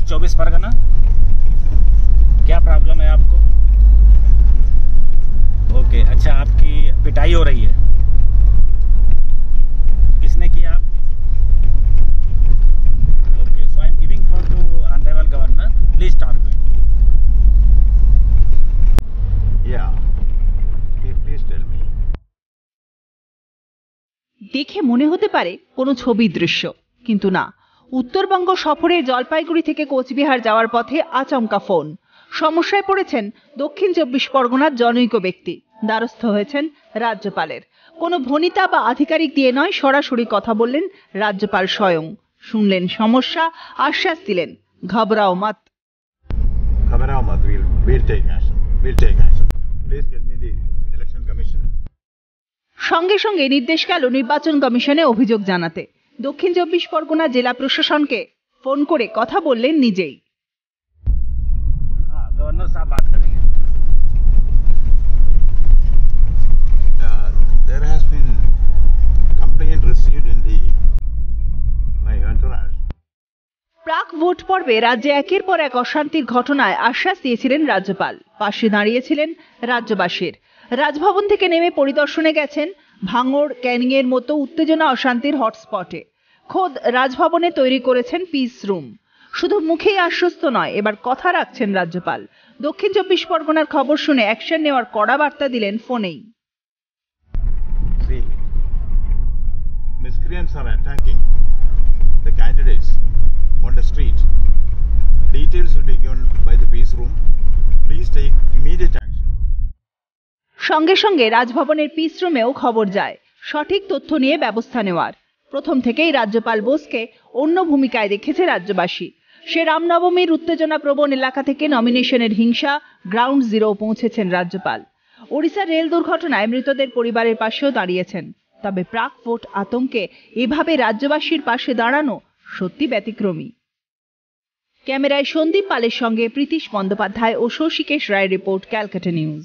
East 24 Pargana. क्या problem है आपको? ओके, अच्छा, आपकी पिटाई हो रही है, किसने किया? आप? Okay, so I am giving phone to honourable governor, please talk to him. Yeah, please tell me. দেখে মনে হতে পারে কোনো ছবির দৃশ্য, কিন্তু না। উত্তরবঙ্গ সফরে জলপাইগুড়ি থেকে কোচবিহার যাওয়ার পথে আচমকা ফোন। সমস্যায় পড়েছেন দক্ষিণ 24 পরগনার জনৈক ব্যক্তি, দ্বারস্থ হয়েছেন রাজ্যপালের। কোনো ভনিতা বা আধিকারিক দিয়ে নয়, সরাসরি কথা বললেন রাজ্যপাল স্বয়ং। শুনলেন সমস্যা, আশ্বাস দিলেন, ঘাবড়াও মত। ঘাবড়াও মত, we'll take action. Please get me the election commission. সঙ্গে সঙ্গে নির্দেশ গেল নির্বাচন কমিশনে অভিযোগ জানাতে। দক্ষিণ 24 পরগনা জেলা প্রশাসনকে ফোন করে কথা বললেন নিজেই। हाँ, गवर्नर साहब बात करेंगे। There has been complaint received in my entourage. প্রাক ভোট পর্বে রাজ্যে একের পর এক অশান্তির ঘটনায় আশ্বাস দিয়েছিলেন রাজ্যপাল। পাশে দাঁড়িয়েছিলেন রাজ্যবাসীর। রাজভবন থেকে নেমে পরিদর্শনে গেছেন ভাঙড়, ক্যানিং এর মতো উত্তেজনা অশান্তির হটস্পটে। খোদ রাজভবনে তৈরি করেছেন পিস রুম। শুধু মুখেই আশ্বস্ত নয়, এবার কথা রাখছেন রাজ্যপাল। দক্ষিণ 24 পরগনার খবর শুনে অ্যাকশন নেওয়ার কড়া বার্তা দিলেন ফোনেই। See, miscreants are attacking the candidates on the street. Details will be given by the peace room. Please take immediate action. সঙ্গে সঙ্গে রাজভবনের পিস রুমেও খবর যায়, সঠিক তথ্য নিয়ে ব্যবস্থা নেওয়ার। প্রথম থেকেই রাজ্যপাল বোসকে অন্য ভূমিকায় দেখেছে রাজ্যবাসী। সে রামনবমীর উত্তেজনা প্রবণ এলাকা থেকে নমিনেশনের হিংসা, গ্রাউন্ড জিরো পৌঁছেছেন রাজ্যপাল। ওড়িশার রেল দুর্ঘটনায় মৃতদের পরিবারের পাশেও দাঁড়িয়েছেন। তবে প্রাক ভোট আতঙ্কে এভাবে রাজ্যবাসীর পাশে দাঁড়ানো সত্যি ব্যতিক্রমী। ক্যামেরায় সন্দীপ পালের সঙ্গে প্রীতিশ বন্দ্যোপাধ্যায় ও শশীকেশ রায় রিপোর্ট, ক্যালকাটা নিউজ।